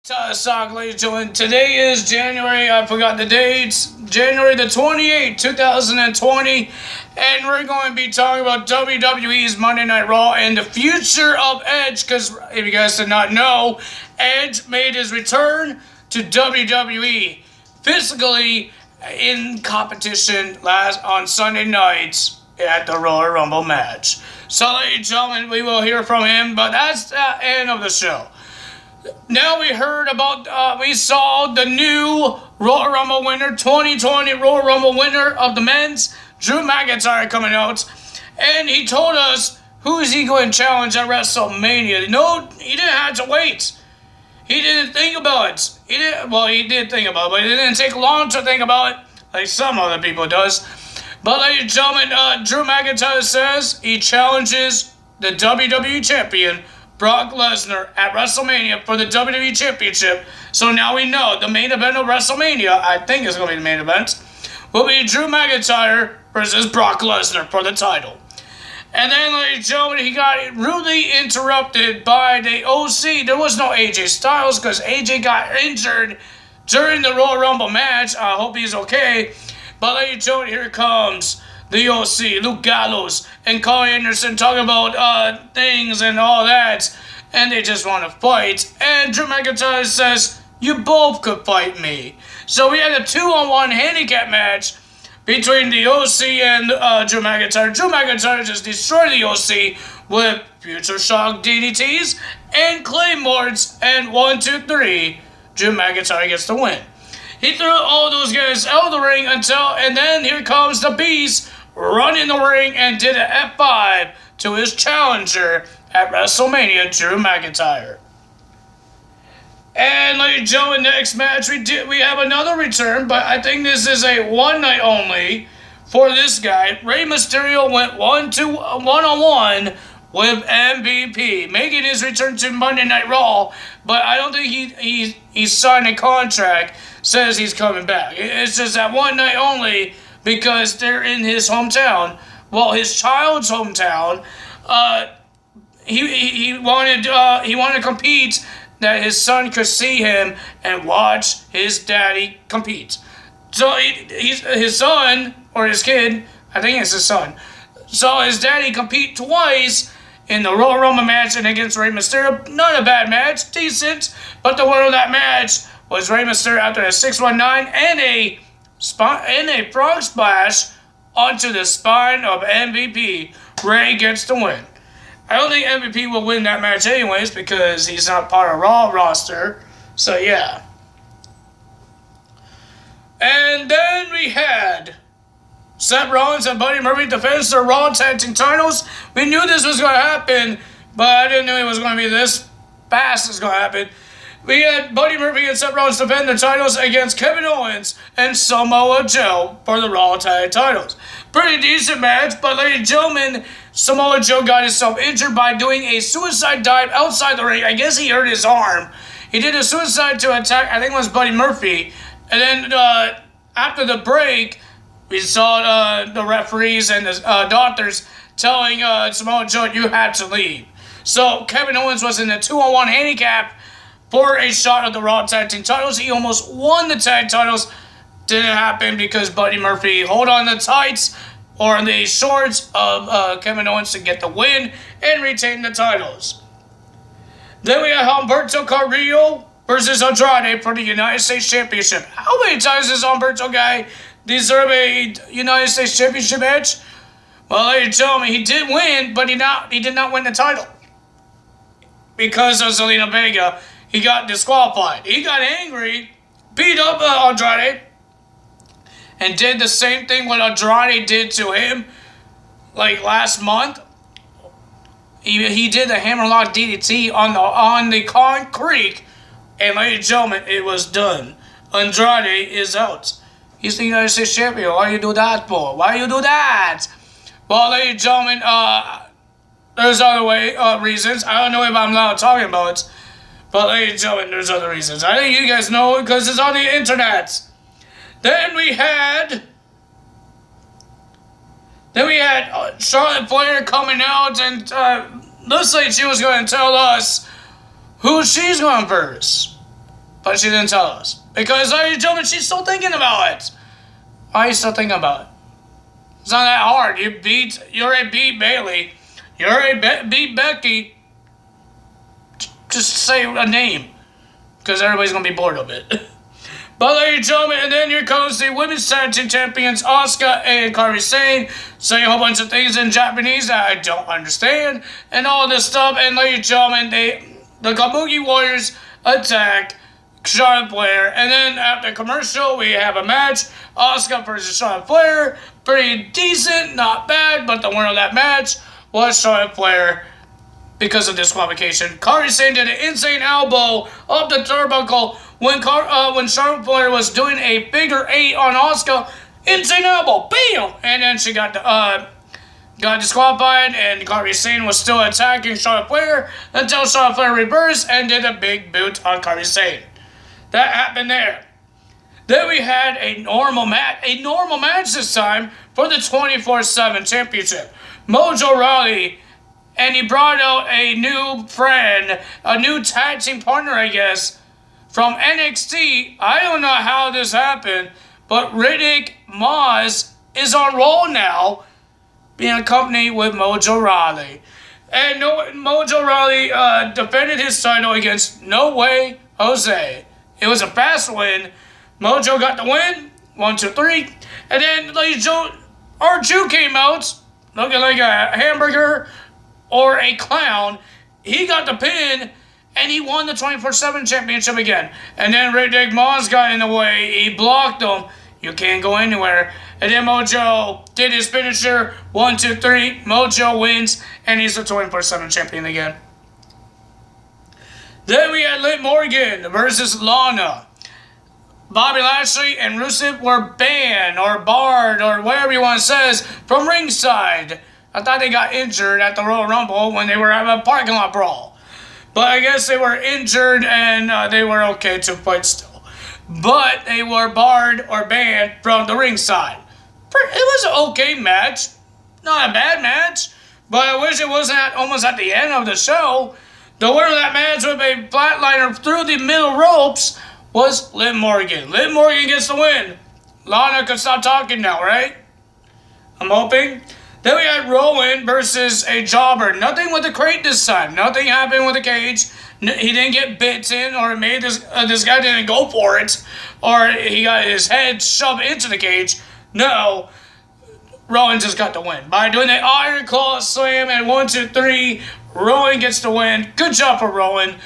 Talk, ladies and gentlemen. Today is January, I forgot the dates, January the 28th, 2020, and we're going to be talking about WWE's Monday Night Raw and the future of Edge, because if you guys did not know, Edge made his return to WWE physically in competition on Sunday nights at the Royal Rumble match. So, ladies and gentlemen, we will hear from him, but that's the end of the show. Now we saw the new Royal Rumble winner, 2020 Royal Rumble winner of the men's, Drew McIntyre, coming out, and he told us who is he going to challenge at WrestleMania. No, he didn't have to wait. He didn't think about it. He did think about it, but it didn't take long to think about it, like some other people does. But ladies and gentlemen, Drew McIntyre says he challenges the WWE Champion, Brock Lesnar, at WrestleMania for the WWE Championship. So now we know the main event of WrestleMania, I think is going to be the main event, will be Drew McIntyre versus Brock Lesnar for the title. And then, ladies and gentlemen, he got rudely interrupted by the OC. There was no AJ Styles because AJ got injured during the Royal Rumble match. I hope he's okay. But ladies and gentlemen, here comes the OC, Luke Gallows, and Carl Anderson talking about things and all that, and they just want to fight. And Drew McIntyre says, you both could fight me. So we had a 2-on-1 handicap match between the OC and Drew McIntyre. Drew McIntyre just destroyed the OC with Future Shock DDTs and Claymores, and 1, 2, 3, Drew McIntyre gets the win. He threw all those guys out of the ring and then here comes the Beast, run in the ring and did an F5 to his challenger at WrestleMania, Drew McIntyre. And ladies and gentlemen, next match we have another return, but I think this is a one night only for this guy. Rey Mysterio went 1-on-1 with MVP, making his return to Monday Night Raw, but I don't think he signed a contract, says he's coming back. It's just that one night only, because they're in his hometown. Well, his child's hometown. He wanted to compete, that his son could see him and watch his daddy compete. So his son, or his kid, I think it's his son, saw his daddy compete twice in the Royal Rumble match and against Rey Mysterio. Not a bad match, decent, but the winner of that match was Rey Mysterio after a 619 and a frog splash onto the spine of MVP. Rey gets the win. I don't think MVP will win that match anyways because he's not part of Raw roster. So yeah. And then we had Seth Rollins and Buddy Murphy defends their Raw Tag Team titles. We knew this was going to happen, but I didn't know it was going to be this fast as going to happen. We had Buddy Murphy and Seth Rollins defend their titles against Kevin Owens and Samoa Joe for the Raw Tag titles. Pretty decent match, but ladies and gentlemen, Samoa Joe got himself injured by doing a suicide dive outside the ring. I guess he hurt his arm. He did a suicide to attack, I think it was Buddy Murphy. And then after the break, we saw the referees and the doctors telling Samoa Joe, you had to leave. So Kevin Owens was in a 2-on-1 handicap for a shot at the Raw Tag Team titles. He almost won the tag titles. Didn't happen because Buddy Murphy hold on the tights or the shorts of Kevin Owens to get the win and retain the titles. Then we have Humberto Carrillo versus Andrade for the United States Championship. How many times does Humberto guy deserve a United States Championship match? Well, ladies and gentlemen, he did win, but he did not win the title. Because of Zelina Vega, he got disqualified. He got angry, beat up Andrade, and did the same thing what Andrade did to him, like last month. He did the hammerlock DDT on the concrete, and ladies and gentlemen, it was done. Andrade is out. He's the United States Champion. Why you do that for? Why you do that? Well, ladies and gentlemen, there's other reasons. I don't know if I'm allowed talking about it. But ladies and gentlemen, there's other reasons. I think you guys know it because it's on the internet. Then we had Charlotte Flair coming out and looks like she was going to tell us who she's going to verse. But she didn't tell us. Because, ladies and gentlemen, she's still thinking about it. Why are you still thinking about it? It's not that hard. You already beat Bailey. You already beat Becky. Just say a name. Because everybody's going to be bored of it. But, ladies and gentlemen, and then here comes the Women's Tag Team Champions, Asuka and Kairi Sane, saying a whole bunch of things in Japanese that I don't understand, and all this stuff. And, ladies and gentlemen, the Kabuki Warriors attack Charlotte Flair. And then after commercial, we have a match, Asuka versus Charlotte Flair. Pretty decent, not bad, but the winner of that match was Charlotte Flair because of disqualification. Kairi Sane did an insane elbow up the turnbuckle when Charlotte Flair was doing a figure 8 on Asuka. Insane elbow, bam! And then she got disqualified, and Kairi Sane was still attacking Charlotte Flair until Charlotte Flair reversed and did a big boot on Kairi Sane. That happened there. Then we had a normal match this time for the 24/7 championship. Mojo Rawley, and he brought out a new friend, a new tag team partner, I guess, from NXT. I don't know how this happened, but Riddick Moss is on Raw now, being accompanied with Mojo Rawley. And Mojo Rawley defended his title against No Way Jose. It was a fast win. Mojo got the win. 1, 2, 3. And then R2 came out looking like a hamburger or a clown. He got the pin, and he won the 24/7 championship again. And then Riddick Moss got in the way. He blocked him. You can't go anywhere. And then Mojo did his finisher. 1, 2, 3. Mojo wins, and he's the 24/7 champion again. Then we had Liv Morgan versus Lana. Bobby Lashley and Rusev were banned or barred or whatever you want to say from ringside. I thought they got injured at the Royal Rumble when they were having a parking lot brawl. But I guess they were injured and they were okay to fight still. But they were barred or banned from the ringside. It was an okay match. Not a bad match. But I wish it wasn't almost at the end of the show. The winner of that match with a flatliner through the middle ropes was Liv Morgan. Liv Morgan gets the win. Lana can stop talking now, right? I'm hoping. Then we had Rowan versus a jobber. Nothing with the crate this time. Nothing happened with the cage. He didn't get bitten, or made this guy didn't go for it, or he got his head shoved into the cage. No. Rowan just got the win by doing the Iron Claw Slam, and 1, 2, 3. Rowan gets the win. Good job for Rowan.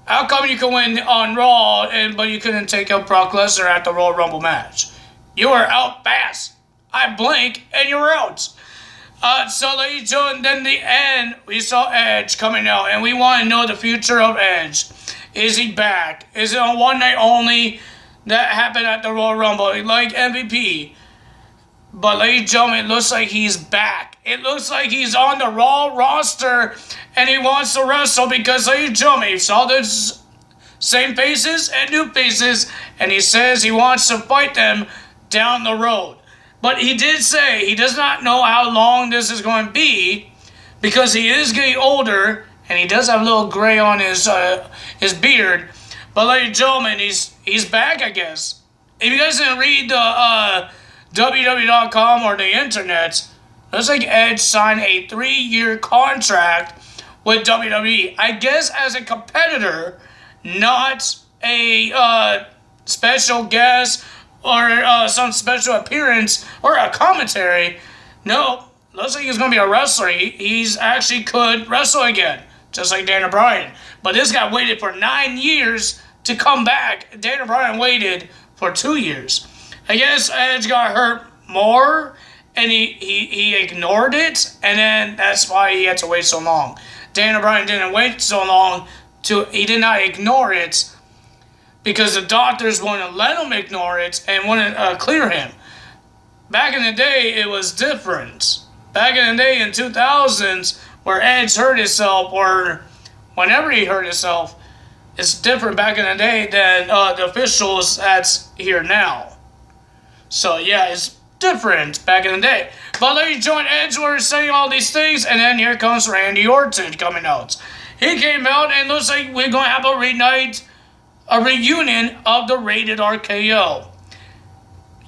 How come you can win on Raw, but you couldn't take out Brock Lesnar at the Royal Rumble match? You were out fast. I blink, and you were out. So, ladies and gentlemen, then the end, we saw Edge coming out, and we want to know the future of Edge. Is he back? Is it on one night only that happened at the Royal Rumble, like MVP? But, ladies and gentlemen, it looks like he's back. It looks like he's on the Raw roster, and he wants to wrestle because, ladies and gentlemen, he saw the same faces and new faces, and he says he wants to fight them down the road. But he did say he does not know how long this is going to be because he is getting older, and he does have a little gray on his beard. But, ladies and gentlemen, he's back, I guess. If you guys didn't read the WWE.com or the internet, looks like Edge signed a 3-year contract with WWE. I guess as a competitor, not a special guest or some special appearance or a commentary. No, looks like he's going to be a wrestler. He's actually could wrestle again, just like Daniel Bryan. But this guy waited for 9 years to come back. Daniel Bryan waited for 2 years. I guess Edge got hurt more, and he ignored it, and then that's why he had to wait so long. Daniel Bryan didn't wait so long. He did not ignore it because the doctors wouldn't let him ignore it and wouldn't clear him. Back in the day, it was different. Back in the day, in 2000s, where Edge hurt himself, or whenever he hurt himself, it's different back in the day than the officials that's here now. So, yeah, it's different back in the day. But ladies and gentlemen, Edge was saying all these things, and then here comes Randy Orton coming out. He came out, and looks like we're going to have a reunite a reunion of the Rated RKO.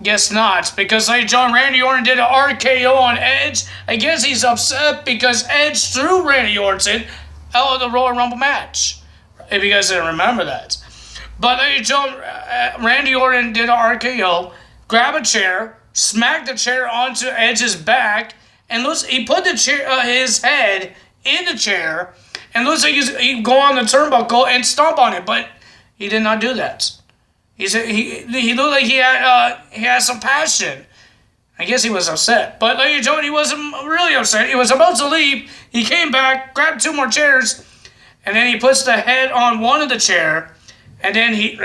Guess not, because Randy Orton did an RKO on Edge. I guess he's upset because Edge threw Randy Orton out of the Royal Rumble match. If you guys didn't remember that. But Randy Orton did an RKO, grabbed a chair, smacked the chair onto Edge's back, and he put the chair, his head in the chair, and looks like he'd go on the turnbuckle and stomp on it, but he did not do that. He looked like he had some passion. I guess he was upset. But ladies and gentlemen, he wasn't really upset. He was about to leave. He came back, grabbed 2 more chairs, and then he puts the head on one of the chair, and then he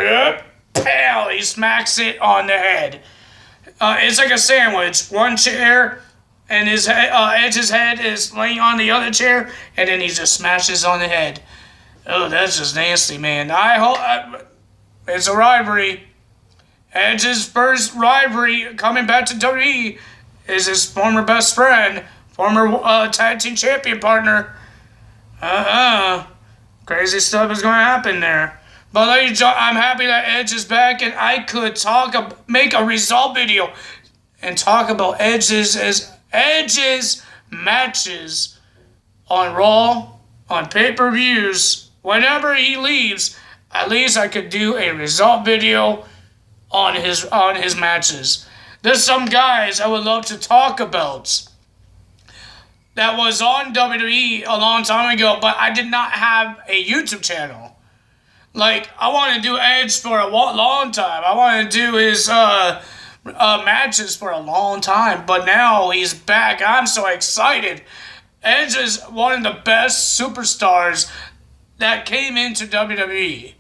smacks it on the head. It's like a sandwich. One chair, and Edge's head is laying on the other chair, and then he just smashes on the head. Oh, that's just nasty, man. It's a rivalry. Edge's first rivalry coming back to WWE is his former best friend, former tag team champion partner. Crazy stuff is going to happen there. But ladies and gentlemen, I'm happy that Edge is back, and I could make a result video and talk about Edge's matches on Raw, on pay-per-views, whenever he leaves. At least I could do a result video on his matches. There's some guys I would love to talk about that was on WWE a long time ago, but I did not have a YouTube channel. Like, I want to do Edge for a long time. I want to do his matches for a long time, but now he's back. I'm so excited. Edge is one of the best superstars that came into WWE.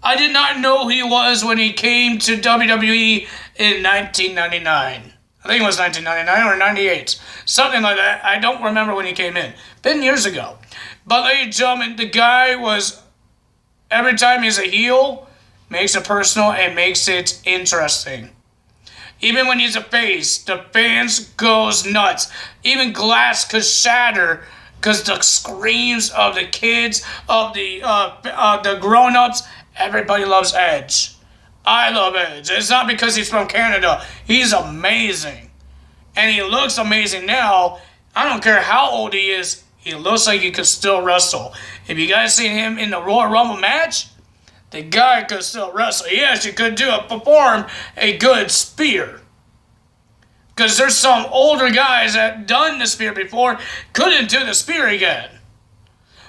I did not know who he was when he came to WWE in 1999. I think it was 1999 or 98. Something like that. I don't remember when he came in. Been years ago. But ladies and gentlemen, the guy was, every time he's a heel, makes it personal and makes it interesting. Even when he's a face, the fans goes nuts. Even glass could shatter because the screams of the kids, of the grown-ups. Everybody loves Edge. I love Edge. It's not because he's from Canada. He's amazing. And he looks amazing now. I don't care how old he is. He looks like he could still wrestle. If you guys seen him in the Royal Rumble match, the guy could still wrestle. Yes, he could perform a good spear. Because there's some older guys that done the spear before, couldn't do the spear again.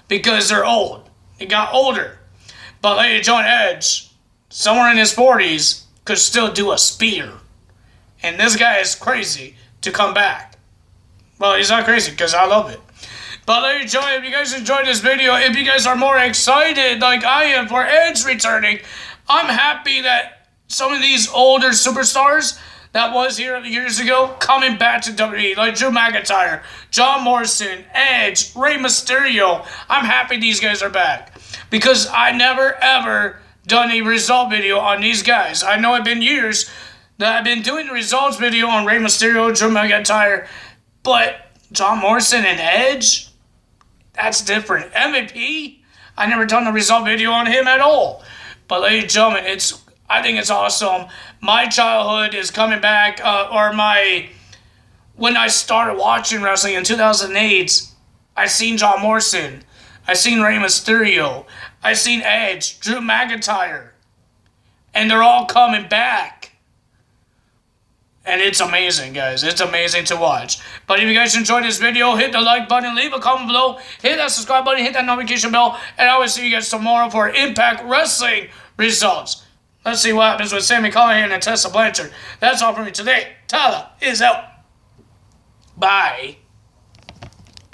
Because they're old. They got older. But ladies and gentlemen, Edge, somewhere in his 40s, could still do a spear. And this guy is crazy to come back. Well, he's not crazy because I love it. But ladies and gentlemen, if you guys enjoyed this video, if you guys are more excited like I am for Edge returning, I'm happy that some of these older superstars that was here years ago coming back to WWE, like Drew McIntyre, John Morrison, Edge, Rey Mysterio. I'm happy these guys are back. Because I never, ever done a result video on these guys. I know it's been years that I've been doing the results video on Rey Mysterio, Drew McIntyre, but John Morrison and Edge, that's different. MVP, I never done a result video on him at all. But ladies and gentlemen, I think it's awesome. My childhood is coming back, when I started watching wrestling in 2008, I seen John Morrison. I seen Rey Mysterio. I seen Edge, Drew McIntyre. And they're all coming back. And it's amazing, guys. It's amazing to watch. But if you guys enjoyed this video, hit the like button, leave a comment below, hit that subscribe button, hit that notification bell, and I will see you guys tomorrow for Impact Wrestling results. Let's see what happens with Sami Callihan and Tessa Blanchard. That's all for me today. Tala is out. Bye.